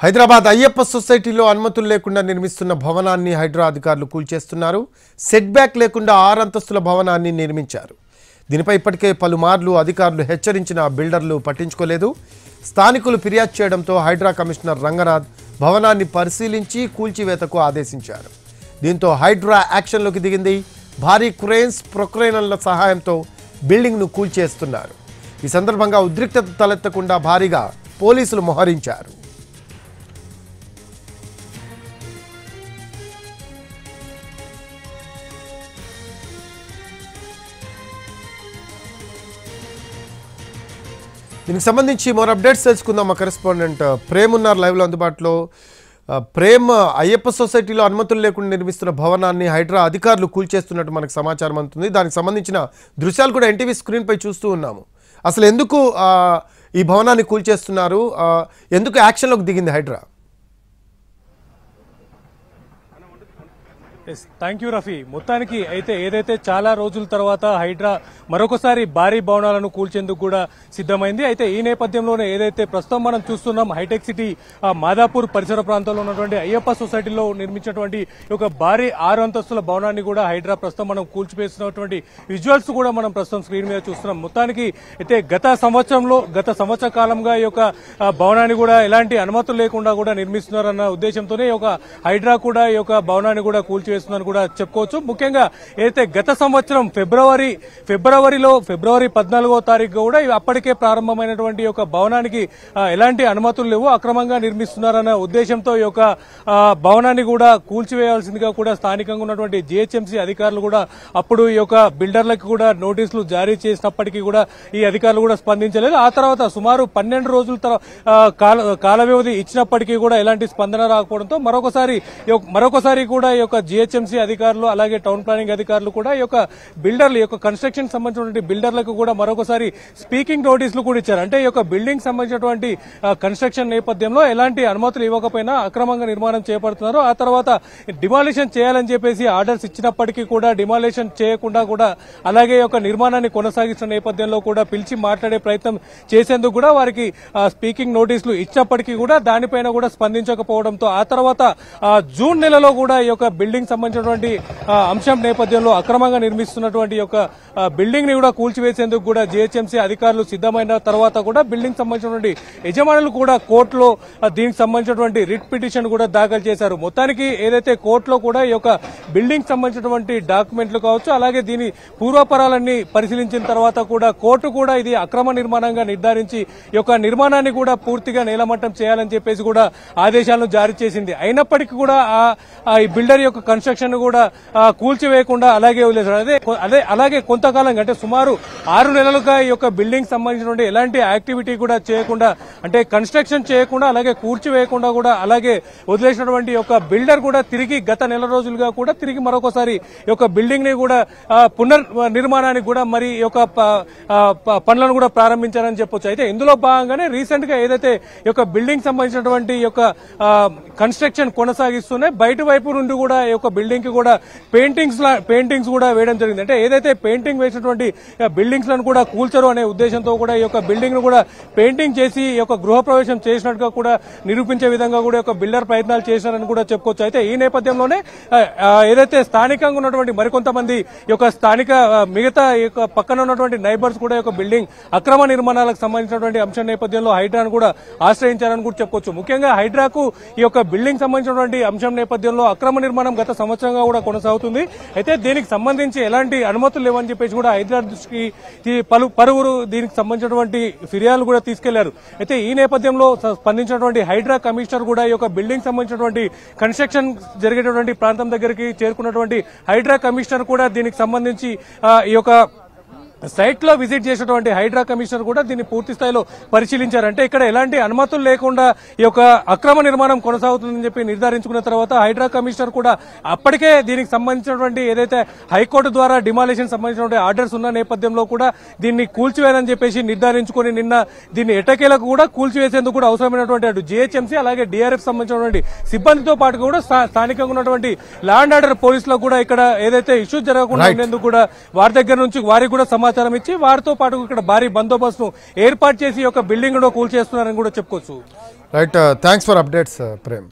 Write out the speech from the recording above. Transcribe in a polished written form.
హైదరాబాద్ అయ్యప్ప సొసైటీలో అనుమతులు లేకుండా నిర్మిస్తున్న భవనాన్ని హైడ్రా అధికారులు కూల్చేస్తున్నారు. సెట్ బ్యాక్ లేకుండా 6 అంతస్తుల భవనాన్ని నిర్మించారు. దీనిపై ఇప్పటికే పలుమార్లు అధికారులు హెచ్చరించిన బిల్డర్లు పట్టించుకోలేదు. స్థానికులు ఫిర్యాదు చేయడంతో హైడ్రా కమిషనర్ రంగనాథ్ భవనాన్ని పరిశీలించి కూల్చివేతకు ఆదేశించారు. దీంతో హైడ్రా యాక్షన్లోకి దిగింది. భారీ క్రేన్స్ ప్రొక్రేన్ల సహాయంతో బిల్డింగ్ను కూల్చేస్తున్నారు. ఈ సందర్భంగా ఉద్రిక్తత తలెత్తకుండా భారీగా పోలీసులు మోహరించారు. దీనికి సంబంధించి మోర్ అప్డేట్స్ తెలుసుకుందాం. మా కరెస్పాండెంట్ ప్రేమ్ ఉన్నారు లైవ్లో అందుబాటులో. ప్రేమ్, అయ్యప్ప సొసైటీలో అనుమతులు లేకుండా నిర్మిస్తున్న భవనాన్ని హైడ్రా అధికారులు కూల్చేస్తున్నట్టు మనకు సమాచారం అందుతుంది. దానికి సంబంధించిన దృశ్యాలు కూడా ఎన్టీవీ స్క్రీన్పై చూస్తూ ఉన్నాము. అసలు ఎందుకు ఈ భవనాన్ని కూల్చేస్తున్నారు, ఎందుకు యాక్షన్లోకి దిగింది హైడ్రా? Thank you Rafi. మొత్తానికి అయితే ఏదైతే చాలా రోజుల తర్వాత హైడ్రా మరొకసారి భారీ భవనాలను కూల్చేందుకు కూడా సిద్ధమైంది. అయితే ఈ నేపథ్యంలోనే ఏదైతే ప్రస్తుతం మనం చూస్తున్నాం హైటెక్ సిటీ మాదాపూర్ పరిసర ప్రాంతంలో ఉన్నటువంటి అయ్యప్ప సొసైటీలో నిర్మించినటువంటి ఒక భారీ 6 అంతస్తుల భవనాన్ని కూడా హైడ్రా ప్రస్తుతం మనం కూల్చివేస్తున్నటువంటి విజువల్స్ కూడా మనం ప్రస్తుతం స్క్రీన్ మీద చూస్తున్నాం. మొత్తానికి అయితే గత సంవత్సర కాలంగా ఈ యొక్క భవనాన్ని కూడా ఎలాంటి అనుమతులు లేకుండా కూడా నిర్మిస్తున్నారన్న ఉద్దేశంతోనే ఈ యొక్క హైడ్రా కూడా ఈ యొక్క భవనాన్ని కూడా కూల్చివేస్తుందని కూడా చెప్పుకోవచ్చు. ముఖ్యంగా ఏదైతే గత సంవత్సరం ఫిబ్రవరి 14వ తారీఖు కూడా అప్పటికే ప్రారంభమైనటువంటి యొక్క భవనానికి ఎలాంటి అనుమతులు లేవు, అక్రమంగా నిర్మిస్తున్నారన్న ఉద్దేశంతో ఈ యొక్క భవనాన్ని కూడా కూల్చివేయాల్సిందిగా కూడా స్థానికంగా ఉన్నటువంటి జీహెచ్ఎంసీ అధికారులు కూడా అప్పుడు ఈ యొక్క బిల్డర్లకు కూడా నోటీసులు జారీ చేసినప్పటికీ కూడా ఈ అధికారులు కూడా స్పందించలేదు. ఆ తర్వాత సుమారు 12 రోజుల కాల వ్యవధి ఇచ్చినప్పటికీ కూడా ఎలాంటి స్పందన రాకపోవడంతో మరొకసారి కూడా ఈ యొక్క జీహెచ్ఎంసీ అధికారులు అలాగే టౌన్ ప్లానింగ్ అధికారులు కూడా ఈ యొక్క బిల్డర్లు ఈ యొక్క కన్స్ట్రక్షన్ సంబంధించినటువంటి బిల్డర్లకు కూడా మరొకసారి స్పీకింగ్ నోటీసులు కూడా ఇచ్చారు. అంటే ఈ యొక్క బిల్డింగ్ సంబంధించినటువంటి కన్స్ట్రక్షన్ నేపథ్యంలో ఎలాంటి అనుమతులు ఇవ్వకపోయినా అక్రమంగా నిర్మాణం చేపడుతున్నారు. ఆ తర్వాత డిమాలిషన్ చేయాలని చెప్పేసి ఆర్డర్స్ ఇచ్చినప్పటికీ కూడా డిమాలిషన్ చేయకుండా కూడా అలాగే ఈ యొక్క నిర్మాణాన్ని కొనసాగిస్తున్న నేపథ్యంలో కూడా పిలిచి మాట్లాడే ప్రయత్నం చేసేందుకు కూడా వారికి స్పీకింగ్ నోటీసులు ఇచ్చినప్పటికీ కూడా దానిపైన కూడా స్పందించకపోవడంతో ఆ తర్వాత జూన్ నెలలో కూడా ఈ యొక్క బిల్డింగ్ సంబంధించినటువంటి అంశం నేపథ్యంలో అక్రమంగా నిర్మిస్తున్నటువంటి యొక్క బిల్డింగ్ ని కూడా కూల్చివేసేందుకు కూడా జీహెచ్ఎంసీ అధికారులు సిద్ధమైన తర్వాత కూడా బిల్డింగ్ సంబంధించినటువంటి యజమానులు కూడా కోర్టులో దీనికి సంబంధించినటువంటి రిట్ పిటిషన్ కూడా దాఖలు చేశారు. మొత్తానికి ఏదైతే కోర్టులో కూడా ఈ యొక్క బిల్డింగ్ సంబంధించినటువంటి డాక్యుమెంట్లు కావచ్చు అలాగే దీని పూర్వపరాలన్నీ పరిశీలించిన తర్వాత కూడా కోర్టు కూడా ఇది అక్రమ నిర్మాణంగా నిర్ధారించి ఈ యొక్క నిర్మాణాన్ని కూడా పూర్తిగా నేలమట్టం చేయాలని చెప్పేసి కూడా ఆదేశాలను జారీ చేసింది. అయినప్పటికీ కూడా ఈ బిల్డర్ యొక్క కన్స్ట్రక్షన్ కూడా కూల్చివేయకుండా అలాగే వదిలేశారు. అలాగే కొంతకాలం అంటే సుమారు 6 నెలలుగా ఈ యొక్క బిల్డింగ్ సంబంధించినటువంటి ఎలాంటి యాక్టివిటీ కూడా చేయకుండా అంటే కన్స్ట్రక్షన్ చేయకుండా అలాగే కూల్చివేయకుండా కూడా అలాగే వదిలేసినటువంటి యొక్క బిల్డర్ కూడా తిరిగి గత నెల రోజులుగా కూడా తిరిగి మరొకసారి ఈ యొక్క బిల్డింగ్ ని కూడా పునర్నిర్మాణానికి కూడా మరి ఈ యొక్క పనులను కూడా ప్రారంభించారని చెప్పొచ్చు. అయితే ఇందులో భాగంగానే రీసెంట్ గా ఏదైతే ఈ యొక్క బిల్డింగ్ సంబంధించినటువంటి యొక్క కన్స్ట్రక్షన్ కొనసాగిస్తూనే బయట వైపు నుండి కూడా ఈ యొక్క బిల్డింగ్ కి కూడా పెయింటింగ్స్ కూడా వేయడం జరిగింది. అంటే ఏదైతే పెయింటింగ్ వేసినటువంటి బిల్డింగ్స్ లను కూడా కూల్చరు అనే ఉద్దేశంతో కూడా ఈ యొక్క బిల్డింగ్ ను కూడా పెయింటింగ్ చేసి ఈ యొక్క గృహప్రవేశం చేసినట్టుగా కూడా నిరూపించే విధంగా కూడా ఒక బిల్డర్ ప్రయత్నాలు చేశారని కూడా చెప్పుకోవచ్చు. అయితే ఈ నేపథ్యంలోనే ఏదైతే స్థానికంగా ఉన్నటువంటి మరికొంతమంది ఈ యొక్క స్థానిక మిగతా ఈ యొక్క పక్కన ఉన్నటువంటి నైబర్స్ కూడా ఈ యొక్క బిల్డింగ్ అక్రమ నిర్మాణాలకు సంబంధించినటువంటి అంశం నేపథ్యంలో హైడ్రాను కూడా ఆశ్రయించారని కూడా చెప్పుకోవచ్చు. ముఖ్యంగా హైడ్రాకు ఈ యొక్క బిల్డింగ్ సంబంధించినటువంటి అంశం నేపథ్యంలో అక్రమ నిర్మాణం గత సంవత్సరంగా కూడా కొనసాగుతుంది. అయితే దీనికి సంబంధించి ఎలాంటి అనుమతులు లేవని చెప్పేసి కూడా హైదరాబాద్ దృష్టికి పలువురు దీనికి సంబంధించినటువంటి ఫిర్యాదులు కూడా తీసుకెళ్లారు. అయితే ఈ నేపథ్యంలో స్పందించినటువంటి హైడ్రా కమిషనర్ కూడా ఈ యొక్క బిల్డింగ్ సంబంధించినటువంటి కన్స్ట్రక్షన్ జరిగేటటువంటి ప్రాంతం దగ్గరికి చేరుకున్నటువంటి హైడ్రా కమిషనర్ కూడా దీనికి సంబంధించి ఈ యొక్క సైట్ లో విజిట్ చేసినటువంటి హైడ్రా కమిషనర్ కూడా దీన్ని పూర్తి స్థాయిలో పరిశీలించారంటే ఇక్కడ ఎలాంటి అనుమతులు లేకుండా ఈ యొక్క అక్రమ నిర్మాణం కొనసాగుతుందని చెప్పి నిర్ధారించుకున్న తర్వాత హైడ్రా కమిషనర్ కూడా అప్పటికే దీనికి సంబంధించినటువంటి ఏదైతే హైకోర్టు ద్వారా డిమాలిషన్ సంబంధించినటువంటి ఆర్డర్స్ ఉన్న నేపథ్యంలో కూడా దీన్ని కూల్చివేయాలని చెప్పేసి నిర్ధారించుకుని నిన్న దీన్ని ఎట్టకేలకు కూడా కూల్చివేసేందుకు కూడా అవసరమైనటువంటి అటు జీహెచ్ఎంసీ అలాగే డిఆర్ఎఫ్ సంబంధించినటువంటి సిబ్బందితో పాటు కూడా స్థానికంగా ఉన్నటువంటి లా అండ్ ఆర్డర్ పోలీసులకు కూడా ఇక్కడ ఏదైతే ఇష్యూస్ జరగకుండా ఉండేందుకు కూడా వారి దగ్గర నుంచి వారికి కూడా సమాచారం సమాచారం ఇచ్చి వారితో పాటు ఇక్కడ భారీ బందోబస్తును ఏర్పాటు చేసి ఈ యొక్క బిల్డింగ్ కూల్చేస్తున్నారని కూడా చెప్పుకోవచ్చు. Right, thanks for updates Prem.